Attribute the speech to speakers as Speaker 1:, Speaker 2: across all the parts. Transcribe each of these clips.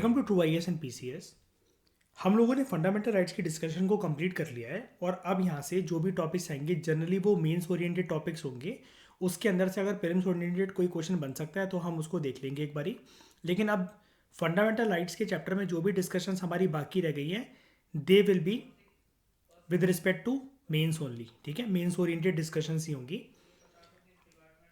Speaker 1: Welcome to true IAS and PCS. हम लोगों ने फंडामेंटल राइट्स की डिस्कशन को कंप्लीट कर लिया है और अब यहाँ से जो भी टॉपिक्स आएंगे जनरली वो मेंस ओरिएंटेड टॉपिक्स होंगे। उसके अंदर से अगर पेरेंट्स ओरिएंटेड कोई क्वेश्चन बन सकता है तो हम उसको देख लेंगे एक बारी। लेकिन अब फंडामेंटल राइट्स के चैप्टर में जो भी डिस्कशंस हमारी बाकी रह गई हैं they will be with respect to mains only. ठीक है, मेंस ओरिएंटेड डिस्कशंस ही होंगी।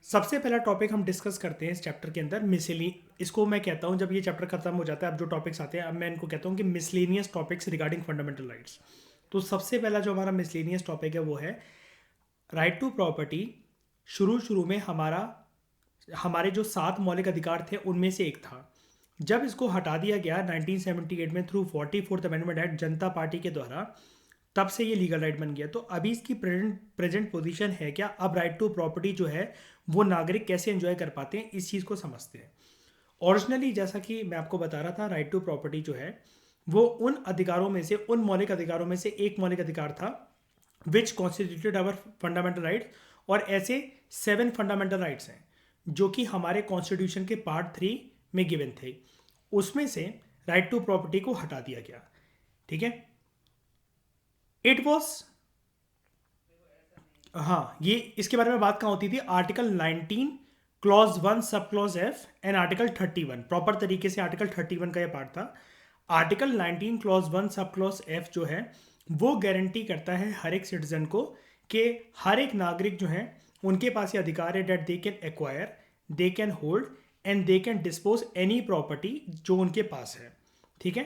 Speaker 1: सबसे पहला टॉपिक हम डिस्कस करते हैं इस चैप्टर के अंदर मिसली। इसको मैं कहता हूँ जब ये चैप्टर खत्म हो जाता है, अब जो टॉपिक्स आते हैं अब मैं इनको कहता हूँ कि miscellaneous topics regarding fundamental rights. तो सबसे पहला जो हमारा मिसलेनियस टॉपिक है वो है राइट टू प्रॉपर्टी। शुरू में हमारे जो 7 मौलिक अधिकार थे उनमें से एक था। जब इसको हटा दिया गया 1978 में थ्रू 44th अमेंडमेंट एक्ट जनता पार्टी के द्वारा, तब से ये लीगल राइट बन गया। तो अभी इसकी प्रेजेंट पोजीशन है क्या, अब राइट टू प्रॉपर्टी जो है वो नागरिक कैसे एंजॉय कर पाते हैं, इस चीज़ को समझते हैं। ओरिजिनली जैसा कि मैं आपको बता रहा था, राइट टू प्रॉपर्टी जो है वो उन अधिकारों में से, उन मौलिक अधिकारों में से एक मौलिक अधिकार था विच कॉन्स्टिट्यूटेड आवर फंडामेंटल राइट्स। और ऐसे 7 फंडामेंटल राइट्स हैं जो कि हमारे कॉन्स्टिट्यूशन के पार्ट 3 में गिवन थे। उसमें से राइट टू प्रॉपर्टी को हटा दिया गया। ठीक है, इट वॉज, हाँ, ये इसके बारे में बात कहाँ होती थी, article 19 clause 1 sub clause F and article 31। Proper तरीके से आर्टिकल 31 का ये पार्ट था। Article 19 clause 1 sub clause F जो है वो गारंटी करता है हर एक सिटीजन को कि हर एक नागरिक जो है उनके पास ये अधिकार है that they can acquire, they can hold and they can dispose any property जो उनके पास है। ठीक है,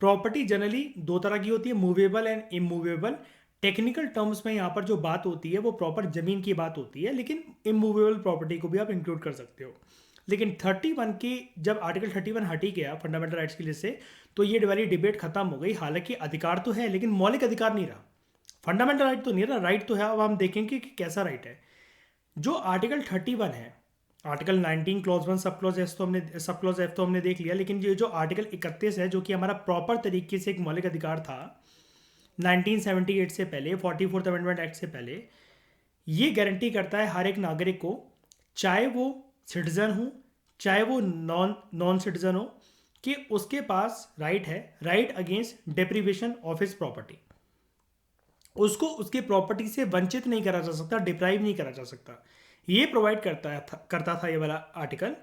Speaker 1: प्रॉपर्टी जनरली 2 तरह की होती है, movable and immovable. Technical terms में यहाँ पर जो बात होती है वो प्रॉपर जमीन की बात होती है, लेकिन इमूवेबल प्रॉपर्टी को भी आप इंक्लूड कर सकते हो। लेकिन 31 की जब आर्टिकल 31 हटी गया फंडामेंटल राइट्स की लिस्ट से, तो ये वाली डिबेट खत्म हो गई। हालांकि अधिकार तो है लेकिन मौलिक अधिकार नहीं रहा, फंडामेंटल राइट तो नहीं रहा, राइट तो है। अब हम देखेंगे कि कैसा राइट है। जो आर्टिकल 31 है, article 19 clause 1 sub clause F तो हमने देख लिया, लेकिन ये जो आर्टिकल 31 है जो कि हमारा प्रॉपर तरीके से एक मौलिक अधिकार था 1978 से पहले, 44th अमेंडमेंट एक्ट से पहले, ये गारंटी करता है हर एक नागरिक को, चाहे वो सिटीजन हो चाहे वो नॉन सिटीजन हो, कि उसके पास राइट है, right against deprivation of his property. उसको उसके प्रॉपर्टी से वंचित नहीं करा जा सकता, डिप्राइव नहीं करा जा सकता। ये प्रोवाइड करता था ये वाला article,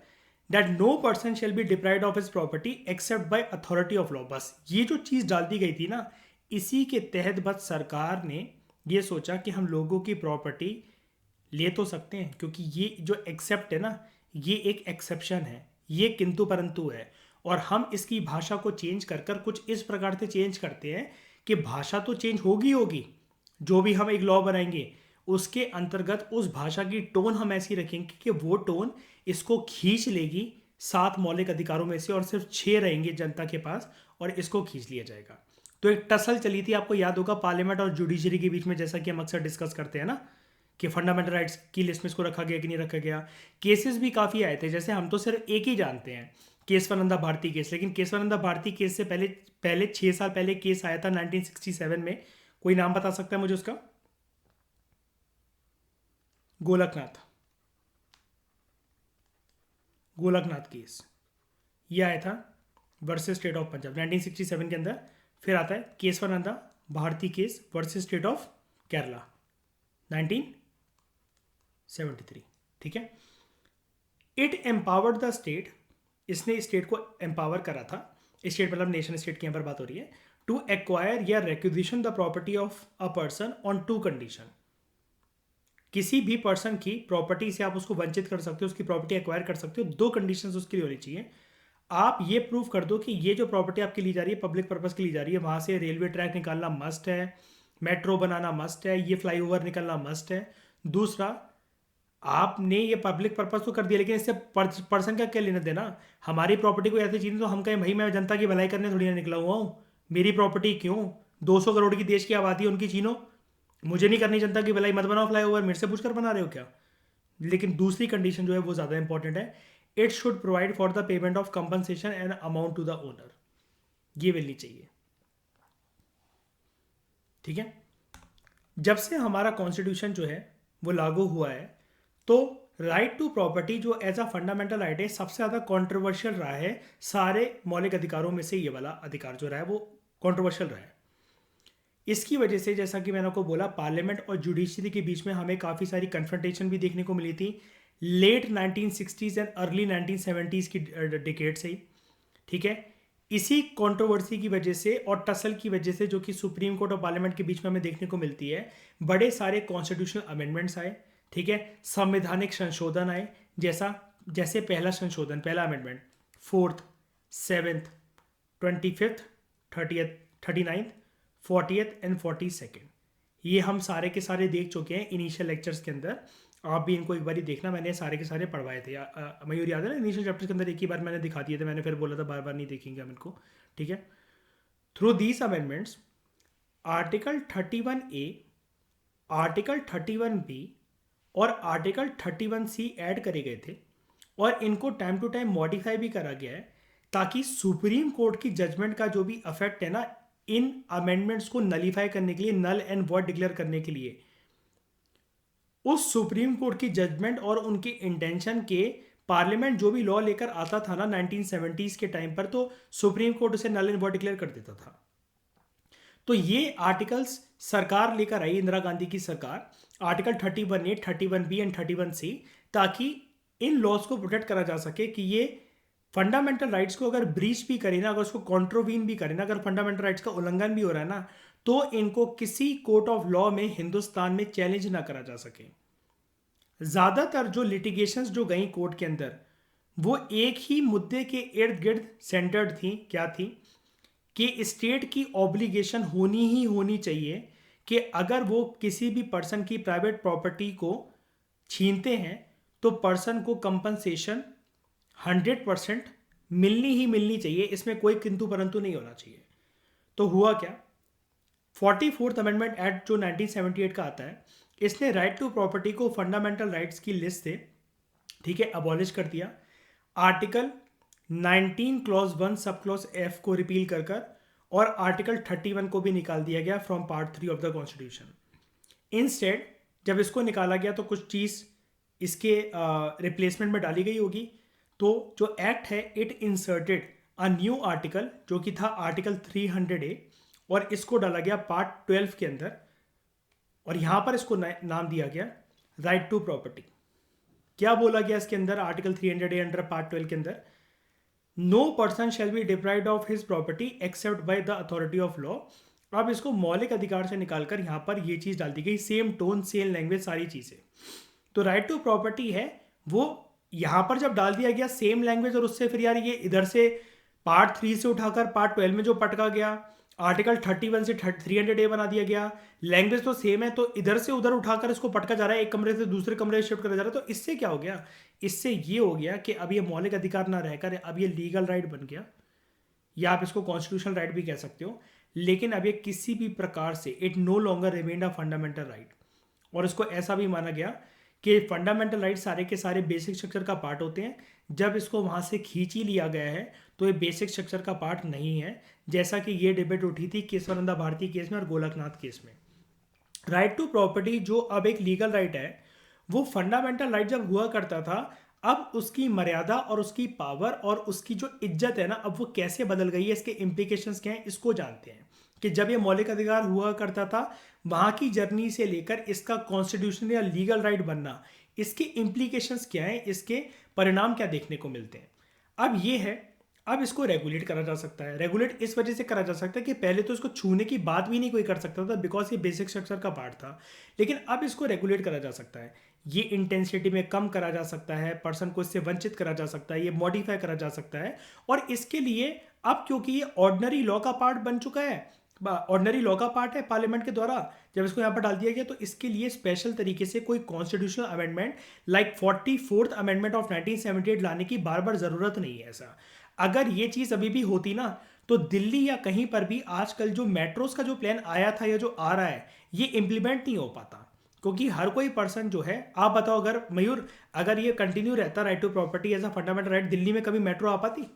Speaker 1: that no person shall be deprived of his property except by authority of law. बस ये जो चीज़ डाल दी गई थी ना, इसी के तहत बस सरकार ने ये सोचा कि हम लोगों की प्रॉपर्टी ले तो सकते हैं, क्योंकि ये जो एक्सेप्ट है ना, ये एक एक्सेप्शन है, ये किंतु परंतु है। और हम इसकी भाषा को चेंज कर कर कुछ इस प्रकार से चेंज करते हैं कि भाषा तो चेंज होगी, जो भी हम एक लॉ बनाएंगे उसके अंतर्गत उस भाषा की टोन हम ऐसी रखेंगे कि वो टोन इसको खींच लेगी 7 मौलिक अधिकारों में से, और सिर्फ 6 रहेंगे जनता के पास और इसको खींच लिया जाएगा। तो एक टसल चली थी, आपको याद होगा, पार्लियामेंट और जुडिशरी के बीच में, जैसा कि हम अक्सर डिस्कस करते हैं ना कि फंडामेंटल राइट्स की लिस्ट में इसको रखा गया कि नहीं रखा गया। केसेस भी काफ़ी आए थे, जैसे हम तो सिर्फ एक ही जानते हैं, केशवानंदा भारती केस। लेकिन केशवानंदा भारती केस से पहले 6 साल पहले केस आया था 1967 में। कोई नाम बता सकता है मुझे उसका? गोलकनाथ केस ये आया था वर्सेस स्टेट ऑफ पंजाब 1967 के अंदर। फिर आता है Kesavananda Bharati case versus state of Kerala 1973। ठीक है, इट एम्पावर्ड द स्टेट, इसने स्टेट को एम्पावर करा था, स्टेट मतलब नेशन स्टेट की यहाँ पर बात हो रही है, टू एक्वायर या requisition the property of a person on 2 condition. किसी भी पर्सन की प्रॉपर्टी से आप उसको वंचित कर सकते हो, उसकी प्रॉपर्टी एक्वायर कर सकते हो, 2 कंडीशंस उसके लिए होनी चाहिए। आप ये प्रूव कर दो कि ये जो प्रॉपर्टी आपकी ली जा रही है पब्लिक पर्पस की ली जा रही है, वहाँ से रेलवे ट्रैक निकालना मस्ट है, मेट्रो बनाना मस्ट है, ये फ्लाईओवर निकलना मस्ट है। दूसरा, आपने ये पब्लिक पर्पस तो कर दिया, लेकिन इससे पर्सन का क्या लेना देना? हमारी प्रॉपर्टी को ऐसे चीज़ तो हम कहें भाई मैं जनता की भलाई करने थोड़ी ना निकला हुआ हूँ, मेरी प्रॉपर्टी क्यों 200 करोड़ की देश की आबादी है उनकी छीनो, मुझे नहीं करनी जनता की भलाई, मत बनाओ फ्लाईओवर, मेरे से पूछ कर बना रहे हो क्या? लेकिन दूसरी कंडीशन जो है वो ज़्यादा इंपॉर्टेंट है, it should provide for the payment of compensation and amount to the owner. ये मिलनी चाहिए। ठीक है, जब से हमारा कॉन्स्टिट्यूशन जो है वो लागू हुआ है, तो राइट टू प्रॉपर्टी जो एज अ फंडामेंटल राइट है सबसे ज़्यादा कंट्रोवर्शियल रहा है सारे मौलिक अधिकारों में से। ये वाला अधिकार जो रहा है वो कंट्रोवर्शियल रहा है। इसकी वजह से जैसा कि मैंने आपको बोला, पार्लियामेंट और जुडिशरी के बीच में हमें काफ़ी सारी कन्फ्रंटेशन भी देखने को मिली थी late 1960s and early 1970s की डिकेड से ही। ठीक है, इसी कंट्रोवर्सी की वजह से और टसल की वजह से जो कि सुप्रीम कोर्ट और पार्लियामेंट के बीच में हमें देखने को मिलती है, बड़े सारे कॉन्स्टिट्यूशनल अमेंडमेंट्स आए। ठीक है, संवैधानिक संशोधन आए, जैसे पहला संशोधन, पहला amendment 4th, 7th, 25th, 30th, 39th, 40th and 42nd। ये हम सारे के सारे देख चुके हैं इनिशियल लेक्चर्स के अंदर। आप भी इनको एक बार देखना, मैंने सारे के सारे पढ़वाए थे। मयूर याद है ना, इनिशियल चैप्टर्स के अंदर एक ही बार मैंने दिखा दिए थे, मैंने फिर बोला था बार बार नहीं देखेंगे हम इनको। ठीक है, through these amendments article 31A, article 31B और आर्टिकल 31C ऐड करे गए थे और इनको टाइम टू टाइम मॉडिफाई भी करा गया है ताकि सुप्रीम कोर्ट की जजमेंट का जो भी अफेक्ट है ना, इन अमेंडमेंट्स को नलीफाई करने के लिए, नल एंड वॉइड डिक्लेयर करने के लिए, उस सुप्रीम कोर्ट की जजमेंट और उनके इंटेंशन के पार्लियामेंट जो भी लॉ लेकर आता था ना 1970s के टाइम पर, तो सुप्रीम कोर्ट उसे नल एंड वॉइड डिक्लेयर कर देता था। तो ये आर्टिकल्स सरकार लेकर आई, इंदिरा गांधी की सरकार, article 31A, 31B and 31C, ताकि इन लॉज को प्रोटेक्ट करा जा सके कि ये फंडामेंटल राइट्स को अगर ब्रीच भी करे ना, अगर उसको कॉन्ट्रोवीन भी करे ना, अगर फंडामेंटल राइट्स का उल्लंघन भी हो रहा है ना, तो इनको किसी कोर्ट ऑफ लॉ में हिंदुस्तान में चैलेंज ना करा जा सके। ज़्यादातर जो लिटिगेशंस जो गई कोर्ट के अंदर, वो एक ही मुद्दे के इर्द गिर्द सेंटर्ड थी। क्या थी? कि स्टेट की ऑब्लिगेशन होनी ही होनी चाहिए कि अगर वो किसी भी पर्सन की प्राइवेट प्रॉपर्टी को छीनते हैं तो पर्सन को कंपनसेशन 100% मिलनी ही मिलनी चाहिए, इसमें कोई किंतु परंतु नहीं होना चाहिए। तो हुआ क्या, 44th अमेंडमेंट एक्ट जो 1978 का आता है, इसने राइट टू प्रॉपर्टी को फंडामेंटल राइट्स की लिस्ट से, ठीक है, अबॉलिश कर दिया। Article 19 clause 1 sub clause F को रिपील कर और आर्टिकल 31 को भी निकाल दिया गया from part 3 of the constitution. Instead जब इसको निकाला गया तो कुछ चीज़ इसके रिप्लेसमेंट में डाली गई होगी। तो जो एक्ट है, it inserted a new article जो कि था आर्टिकल 300A, और इसको डाला गया पार्ट 12 के अंदर, और यहां पर इसको नाम दिया गया राइट टू प्रॉपर्टी। क्या बोला गया इसके अंदर आर्टिकल 300A अंडर पार्ट 12 के अंदर? No person shall be deprived of his property except by the authority of law. अब इसको मौलिक अधिकार से निकालकर यहां पर ये चीज डाल दी गई, सेम टोन, सेम लैंग्वेज, सारी चीजें। तो राइट टू प्रॉपर्टी है वो यहां पर जब डाल दिया गया सेम लैंग्वेज, और उससे फिर यार ये इधर से पार्ट 3 से उठाकर पार्ट 12 में जो पटका गया, आर्टिकल 31 से 300A बना दिया गया, लैंग्वेज तो सेम है, तो इधर से उधर उठाकर इसको पटका जा रहा है, एक कमरे से दूसरे कमरे में शिफ्ट करा जा रहा है। तो इससे क्या हो गया? इससे ये हो गया कि अब ये मौलिक अधिकार ना रहकर अब ये लीगल राइट बन गया, या आप इसको कॉन्स्टिट्यूशनल राइट भी कह सकते हो। लेकिन अब ये किसी भी प्रकार से it no longer remained a fundamental right, और इसको ऐसा भी माना गया कि फंडामेंटल राइट सारे के सारे बेसिक स्ट्रक्चर का पार्ट होते हैं। जब इसको वहाँ से खींच ही लिया गया है तो ये बेसिक स्ट्रक्चर का पार्ट नहीं है, जैसा कि ये डिबेट उठी थी केशवानंदा भारती केस में और गोलकनाथ केस में। राइट टू प्रॉपर्टी जो अब एक लीगल राइट है, वो फंडामेंटल राइट जब हुआ करता था, अब उसकी मर्यादा और उसकी पावर और उसकी जो इज्जत है ना, अब वो कैसे बदल गई है, इसके इम्प्लीकेशंस क्या हैं, इसको जानते हैं। कि जब ये मौलिक अधिकार हुआ करता था, वहाँ की जर्नी से लेकर इसका कॉन्स्टिट्यूशनल या लीगल राइट बनना, इसके इम्प्लीकेशंस क्या हैं, इसके परिणाम क्या देखने को मिलते हैं। अब ये है, अब इसको रेगुलेट करा जा सकता है। रेगुलेट इस वजह से करा जा सकता है कि पहले तो इसको छूने की बात भी नहीं कोई कर सकता था, बिकॉज ये बेसिक स्ट्रक्चर का पार्ट था। लेकिन अब इसको रेगुलेट करा जा सकता है, ये इंटेंसिटी में कम करा जा सकता है, पर्सन को इससे वंचित करा जा सकता है, ये मॉडिफाई करा जा सकता है। और इसके लिए अब क्योंकि ये ऑर्डिनरी लॉ का पार्ट बन चुका है, ऑर्डिनरी लॉ का पार्ट है पार्लियामेंट के द्वारा, जब इसको यहाँ पर डाल दिया गया, तो इसके लिए स्पेशल तरीके से कोई constitutional amendment like 44th amendment of 1978 लाने की बार बार जरूरत नहीं है। ऐसा अगर ये चीज़ अभी भी होती ना, तो दिल्ली या कहीं पर भी आजकल जो मेट्रोस का जो प्लान आया था या जो आ रहा है, ये इंप्लीमेंट नहीं हो पाता। क्योंकि हर कोई पर्सन जो है, आप बताओ अगर मयूर, अगर ये कंटिन्यू रहता right to property as a fundamental right, Delhi में कभी मेट्रो आ पाती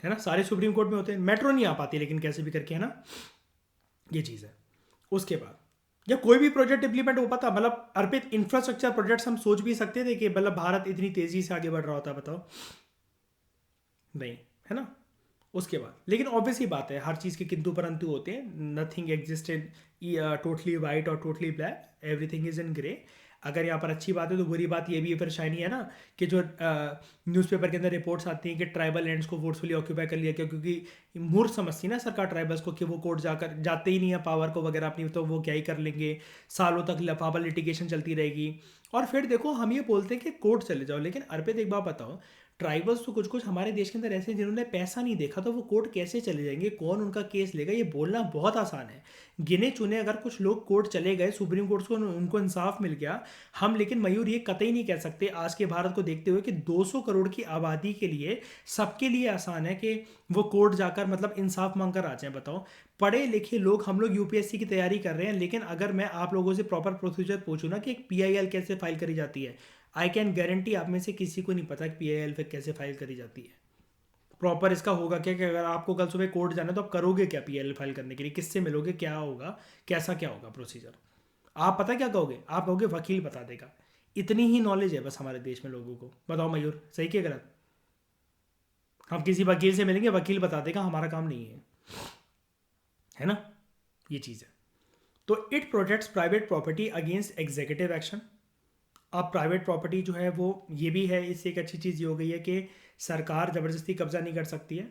Speaker 1: है ना? सारे सुप्रीम कोर्ट में होते हैं, मेट्रो नहीं आ पाती, लेकिन कैसे भी करके, है ना, ये चीज़ है। उसके बाद या कोई भी प्रोजेक्ट इंप्लीमेंट हो पाता, मतलब अर्पित इंफ्रास्ट्रक्चर प्रोजेक्ट्स हम सोच भी सकते थे कि मतलब भारत इतनी तेजी से आगे बढ़ रहा होता, बताओ? नहीं, है ना? उसके बाद लेकिन ऑब्वियस ही बात है, हर चीज़ के किंतु परंतु होते हैं, nothing exist in totally white और totally black, everything is in grey. अगर यहाँ पर अच्छी बात है तो बुरी बात ये भी है परेशानी है ना, कि जो न्यूज़पेपर के अंदर रिपोर्ट्स आती हैं कि ट्राइबल लैंड्स को फोर्सफुली ऑक्यूपाई कर लिया गया, क्योंकि मूर्ख समझती ना सरकार ट्राइबल्स को कि वो कोर्ट जाकर जाते ही नहीं है पावर को वगैरह अपनी, तो वो क्या ही कर लेंगे, सालों तक लफाफा लिटिगेशन चलती रहेगी। और फिर देखो हम ये बोलते हैं कि कोर्ट चले जाओ, लेकिन अर्पित एक बात बताओ, ट्राइबल्स तो कुछ कुछ हमारे देश के अंदर ऐसे हैं जिन्होंने पैसा नहीं देखा, तो वो कोर्ट कैसे चले जाएंगे, कौन उनका केस लेगा, ये बोलना बहुत आसान है। गिने चुने अगर कुछ लोग कोर्ट चले गए, सुप्रीम कोर्ट को उनको इंसाफ मिल गया, हम लेकिन मयूर ये कतई नहीं कह सकते आज के भारत को देखते हुए कि 200 करोड़ की आबादी के लिए सबके लिए आसान है कि वो कोर्ट जाकर मतलब इंसाफ मांग कर आ जाए, बताओ? पढ़े लिखे लोग, हम लोग यूपीएससी की तैयारी कर रहे हैं, लेकिन अगर मैं आप लोगों से प्रॉपर प्रोसीजर पूछूं ना कि एक पीआईएल कैसे फाइल करी जाती है, आई कैन गारंटी आप में से किसी को नहीं पता कि पीआईएल फिर कैसे फाइल करी जाती है। प्रॉपर इसका होगा क्या कि अगर आपको कल सुबह कोर्ट जाना है तो आप करोगे क्या पीएल फाइल करने के लिए, किससे मिलोगे, क्या होगा, कैसा क्या होगा प्रोसीजर? आप पता क्या कहोगे? आप कहोगे वकील बता देगा। इतनी ही नॉलेज है बस हमारे देश में लोगों को, बताओ मयूर सही क्या गलत? हम किसी वकील से मिलेंगे, वकील बता देगा, हमारा काम नहीं है ना? ये चीज़ है। तो it protects private property against executive action. अब प्राइवेट प्रॉपर्टी जो है वो ये भी है, इससे एक अच्छी चीज़ ये हो गई है कि सरकार ज़बरदस्ती कब्जा नहीं कर सकती है,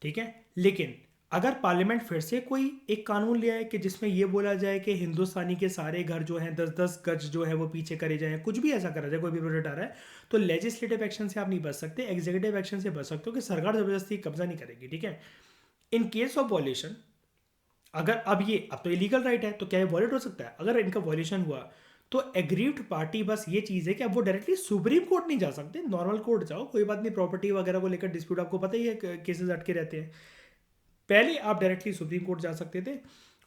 Speaker 1: ठीक है? लेकिन अगर पार्लियामेंट फिर से कोई एक कानून ले आए कि जिसमें ये बोला जाए कि हिंदुस्तानी के सारे घर जो हैं 10-10 गज जो है वो पीछे करे जाएं, कुछ भी ऐसा करा जाए, कोई भी प्रोजेक्ट आ रहा है, तो लेजिस्लेटिव एक्शन से आप नहीं बच सकते, एग्जीक्यूटिव एक्शन से बच सकते हो कि सरकार ज़बरदस्ती कब्जा नहीं करेगी, ठीक है? इन केस ऑफ वॉल्यूशन, अगर अब तो इलीगल राइट है तो क्या ये वॉलेट हो सकता है? अगर इनका वॉल्यूशन हुआ तो एग्रीव्ड पार्टी बस ये चीज़ है कि अब वो डायरेक्टली सुप्रीम कोर्ट नहीं जा सकते, नॉर्मल कोर्ट जाओ, कोई बात नहीं, प्रॉपर्टी वगैरह को लेकर डिस्प्यूट आपको पता ही है, केसेस अटके रहते हैं। पहले आप डायरेक्टली सुप्रीम कोर्ट जा सकते थे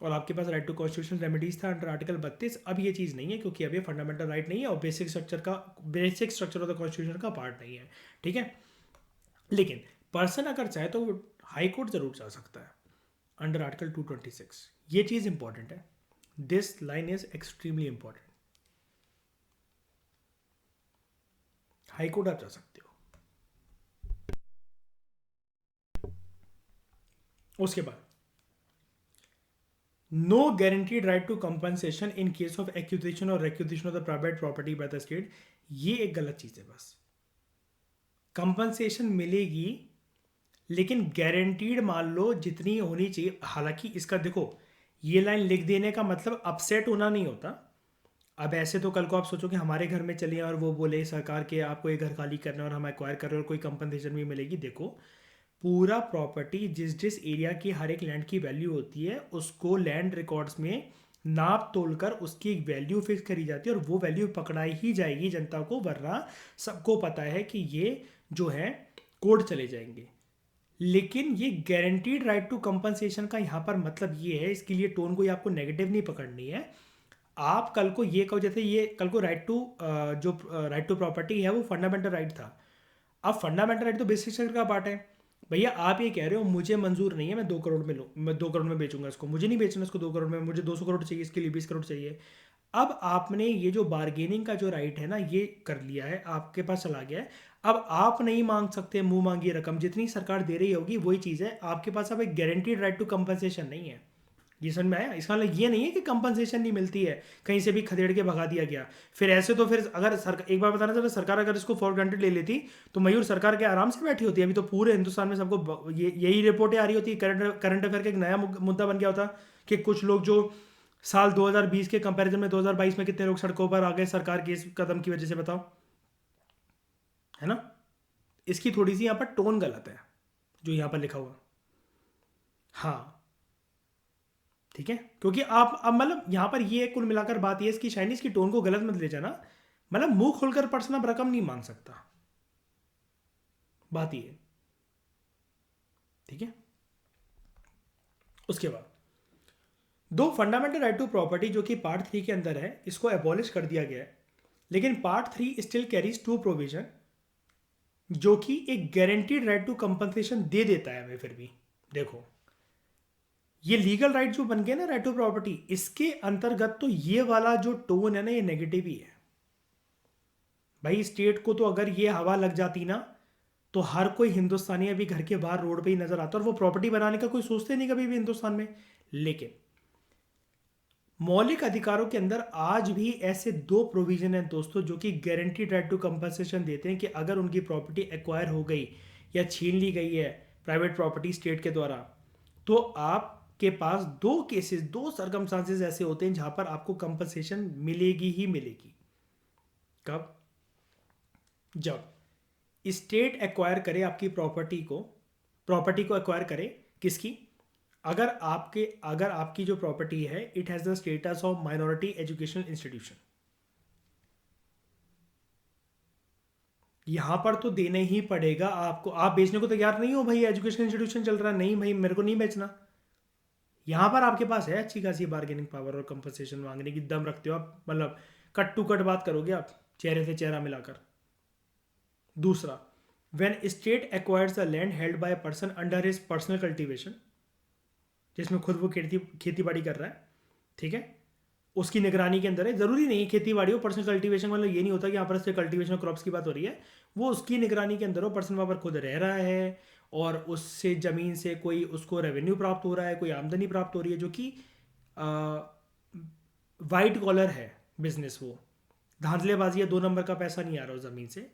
Speaker 1: और आपके पास राइट टू कॉन्स्टिट्यूशनल रेमेडीज था अंडर आर्टिकल 32। अब ये चीज़ नहीं है, क्योंकि अब ये फंडामेंटल राइट नहीं है और basic structure of the constitution का पार्ट नहीं है, ठीक है? लेकिन पर्सन अगर चाहे तो वो हाई कोर्ट जरूर जा सकता है अंडर आर्टिकल 226। ये चीज़ इंपॉर्टेंट है, this line is extremely important. High court आप जा सकते हो। उसके बाद no guaranteed right to compensation in case of acquisition और requisition of the private property by the state. ये एक गलत चीज़ है, बस कंपनसेशन मिलेगी लेकिन गारंटीड मान लो जितनी होनी चाहिए। हालांकि इसका देखो, ये लाइन लिख देने का मतलब अपसेट होना नहीं होता। अब ऐसे तो कल को आप सोचो कि हमारे घर में चलिए और वो बोले सरकार के आपको ये घर खाली करना है और हम एक्वायर कर रहे हैं और कोई कंपनसेशन भी मिलेगी। देखो, पूरा प्रॉपर्टी जिस जिस एरिया की हर एक लैंड की वैल्यू होती है उसको लैंड रिकॉर्ड्स में नाप तोल कर उसकी एक वैल्यू फिक्स करी जाती है और वो वैल्यू पकड़ाई ही जाएगी जनता को, वरना सबको पता है कि ये जो है कोर्ट चले जाएंगे। लेकिन ये गारंटीड राइट टू कंपनसेशन का यहाँ पर मतलब ये है, इसके लिए टोन कोई आपको नेगेटिव नहीं पकड़नी है। आप कल को ये कहो, जैसे ये कल को जो राइट टू प्रॉपर्टी है वो फंडामेंटल राइट था। अब फंडामेंटल राइट तो बेसिक स्ट्रक्चर का पार्ट है। भैया आप ये कह रहे हो मुझे मंजूर नहीं है, मैं 2 करोड़ में लूँ, मैं 2 करोड़ में बेचूंगा इसको, मुझे नहीं बेचना इसको 2 करोड़ में, मुझे 200 करोड़ चाहिए, इसके लिए 20 करोड़ चाहिए। अब आपने ये जो बार्गेनिंग का जो राइट है ना ये कर लिया है, आपके पास चला गया है। अब आप नहीं मांग सकते मुंह मांगी रकम, जितनी सरकार दे रही होगी वही चीज़ है आपके पास। अब एक गारंटीड राइट टू कंपनसेशन नहीं है। ये समझ में आया? इसका मतलब ये नहीं है कि कंपनसेशन नहीं मिलती है, कहीं से भी खदेड़ के भगा दिया गया। फिर ऐसे तो फिर अगर सरकार, एक बार बताना चाहिए, सरकार अगर इसको फॉर ग्रांटेड ले लेती तो मयूर सरकार के आराम से बैठी होती है। अभी तो पूरे हिंदुस्तान में सबको यही रिपोर्टें आ रही होती है। करंट अफेयर का एक नया मुद्दा बन गया होता कि कुछ लोग जो साल 2020 के कंपैरिजन में 2022 में कितने लोग सड़कों पर आ गए सरकार के इस कदम की वजह से, बताओ? है ना? इसकी थोड़ी सी यहाँ पर टोन गलत है जो यहाँ पर लिखा हुआ। हाँ, ठीक है, क्योंकि आप अब मतलब यहाँ पर ये कुल मिलाकर बात ये इसकी चाइनीज की टोन को गलत मत ले जाना। मतलब मुंह खोलकर पर्सन अब रकम नहीं मांग सकता, बात ये, ठीक है? उसके बाद दो फंडामेंटल राइट टू प्रॉपर्टी जो कि पार्ट 3 के अंदर है, इसको एबॉलिश कर दिया गया है, लेकिन पार्ट 3 स्टिल कैरीज 2 प्रोविजन जो कि एक गारंटीड राइट टू कंपनसेशन दे देता है हमें फिर भी। देखो, ये लीगल राइट जो बन गया ना राइट टू प्रॉपर्टी, इसके अंतर्गत तो ये वाला जो टोन है ना ये नेगेटिव ही है भाई। स्टेट को तो अगर ये हवा लग जाती ना तो हर कोई हिंदुस्तानी अभी घर के बाहर रोड पे ही नजर आता और वो प्रॉपर्टी बनाने का कोई सोचते नहीं कभी भी हिंदुस्तान में। लेकिन मौलिक अधिकारों के अंदर आज भी ऐसे दो प्रोविजन हैं दोस्तों जो कि गारंटीड राइट टू कंपनसेशन देते हैं कि अगर उनकी प्रॉपर्टी एक्वायर हो गई या छीन ली गई है प्राइवेट प्रॉपर्टी स्टेट के द्वारा, तो आपके पास दो केसेस, दो सर्कमस्टांसेस ऐसे होते हैं जहां पर आपको कंपनसेशन मिलेगी ही मिलेगी। कब? जब स्टेट एक्वायर करे आपकी प्रॉपर्टी को एक्वायर करे किसकी? अगर आपकी जो प्रॉपर्टी है it has the status of minority educational institution, यहां पर तो देने ही पड़ेगा आपको। आप बेचने को तैयार नहीं हो भाई, एजुकेशन इंस्टीट्यूशन चल रहा है, नहीं भाई मेरे को नहीं बेचना। यहां पर आपके पास है अच्छी खासी बार्गेनिंग पावर और कंपनसेशन मांगने की दम रखते हो आप, मतलब कट टू कट बात करोगे आप चेहरे से चेहरा मिलाकर। दूसरा, when state acquires a land held by a person under his personal cultivation, जिसमें खुद वो खेती बाड़ी कर रहा है, ठीक है, उसकी निगरानी के अंदर है। जरूरी नहीं खेती बाड़ी हो, पर्सनल कल्टीवेशन मतलब ये नहीं होता कि यहाँ पर सिर्फ कल्टीवेशन क्रॉप्स की बात हो रही है, वो उसकी निगरानी के अंदर हो, पर्सन वहाँ पर खुद रह रहा है और उससे ज़मीन से कोई उसको रेवेन्यू प्राप्त हो रहा है, कोई आमदनी प्राप्त हो रही है जो कि वाइट कॉलर है बिजनेस, वो धांधलेबाजी या दो नंबर का पैसा नहीं आ रहा उस ज़मीन से।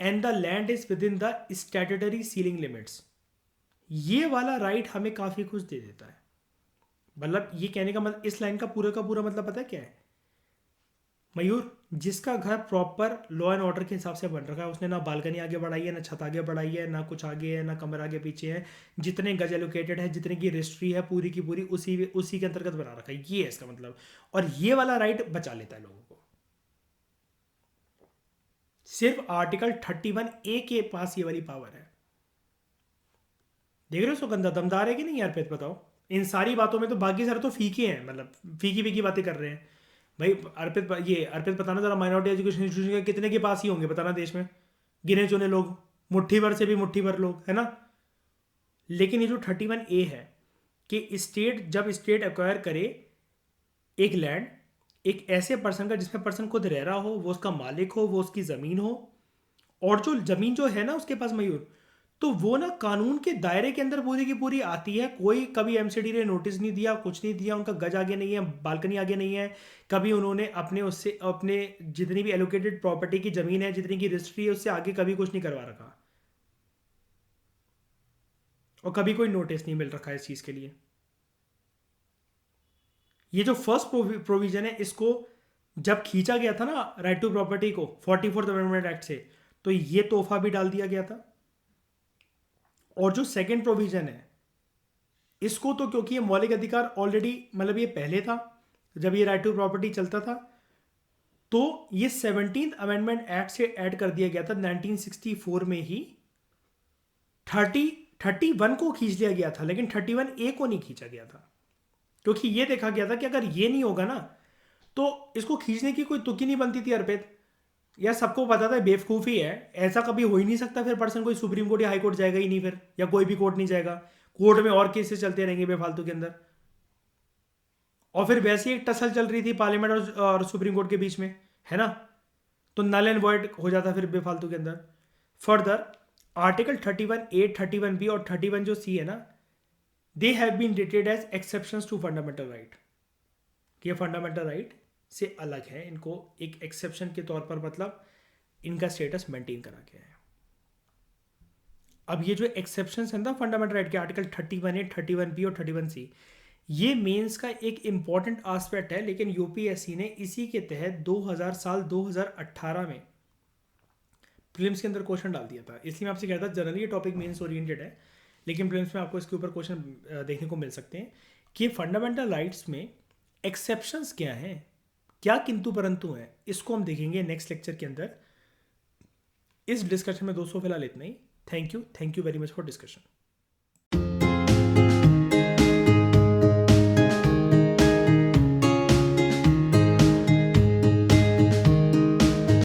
Speaker 1: And the land is with in the statutory ceiling limits, ये वाला राइट हमें काफ़ी कुछ दे देता है। मतलब ये कहने का मतलब, इस लाइन का पूरा मतलब पता है क्या है मयूर? जिसका घर प्रॉपर लॉ एंड ऑर्डर के हिसाब से बन रखा है, उसने ना बालकनी आगे बढ़ाई है, ना छत आगे बढ़ाई है, ना कुछ आगे है, ना कमरा आगे पीछे है, जितने गज एलोकेटेड है, जितने की रजिस्ट्री है पूरी की पूरी उसी के अंतर्गत बना रखा है, ये है इसका मतलब। और ये वाला राइट बचा लेता है लोगों को। सिर्फ आर्टिकल 31A के पास ये वाली पावर है। देख रहे हो सुगंधा दमदार है कि नहीं यार? पे बताओ, इन सारी बातों में तो बाकी सारे तो फीके हैं, मतलब फीकी फीकी बातें कर रहे हैं भाई। अर्पित बताना जरा, माइनॉरिटी एजुकेशन इंस्टीट्यूशन के कितने के पास ही होंगे बताना देश में? गिने चुने लोग, मुट्ठी भर से भी मुट्ठी भर लोग, है ना। लेकिन ये जो 31A है कि जब स्टेट एक्वायर करे एक लैंड एक ऐसे पर्सन का जिसमें पर्सन खुद रह रहा हो, वो उसका मालिक हो, वो उसकी ज़मीन हो, और जो ज़मीन जो है ना उसके पास मयूर, तो वो ना कानून के दायरे के अंदर पूरी की पूरी आती है। कोई कभी एमसीडी ने नोटिस नहीं दिया, कुछ नहीं दिया, उनका गज आगे नहीं है, बालकनी आगे नहीं है, कभी उन्होंने अपने जितनी भी एलोकेटेड प्रॉपर्टी की ज़मीन है, जितनी की रजिस्ट्री है, उससे आगे कभी कुछ नहीं करवा रखा, और कभी कोई नोटिस नहीं मिल रखा है इस चीज़ के लिए। ये जो फर्स्ट प्रोविजन है, इसको जब खींचा गया था ना राइट टू प्रॉपर्टी को 44th अमेंडमेंट एक्ट से, तो ये तोहफा भी डाल दिया गया था। और जो सेकंड प्रोविजन है इसको तो, क्योंकि ये मौलिक अधिकार ऑलरेडी, मतलब ये पहले था जब ये राइट टू प्रॉपर्टी चलता था, तो ये 17th अमेंडमेंट एक्ट से ऐड कर दिया गया था 1964 में ही। 31 को खींच लिया गया था, लेकिन 31A को नहीं खींचा गया था, क्योंकि ये देखा गया था कि अगर ये नहीं होगा ना तो इसको खींचने की कोई तुक ही नहीं बनती थी अर्पित। यार सबको पता था बेवकूफ़ी है, ऐसा कभी हो ही नहीं सकता। फिर पर्सन कोई सुप्रीम कोर्ट या हाई कोर्ट जाएगा ही नहीं फिर, या कोई भी कोर्ट नहीं जाएगा, कोर्ट में और केसेस चलते रहेंगे बेफालतू के अंदर। और फिर वैसे ही एक टसल चल रही थी पार्लियामेंट और सुप्रीम कोर्ट के बीच में, है ना, तो नल एंड वॉइड हो जाता फिर बेफालतू के अंदर। फर्दर आर्टिकल 31A, 31B और 31 जो C है ना, they have been treated as exceptions to fundamental right. ये फंडामेंटल राइट से अलग है, इनको एक एक्सेप्शन के तौर पर मतलब इनका स्टेटस मेंटेन करा गया है। अब ये जो एक्सेप्शंस हैं ना फंडामेंटल राइट के, आर्टिकल 31A, 31B और 31C, ये मेंस का एक इंपॉर्टेंट एस्पेक्ट है। लेकिन यूपीएससी ने इसी के तहत 2018 में प्रीलिम्स के अंदर क्वेश्चन डाल दिया था। इसलिए मैं आपसे कहता था जनरली ये टॉपिक मेंस ओरिएंटेड है, लेकिन प्रीलिम्स में आपको इसके ऊपर क्वेश्चन देखने को मिल सकते हैं कि फंडामेंटल राइट्स में एक्सेप्शंस क्या हैं, क्या किंतु परंतु हैं। इसको हम देखेंगे नेक्स्ट लेक्चर के अंदर। इस डिस्कशन में दोस्तों फिलहाल इतना ही। Thank you very much for discussion.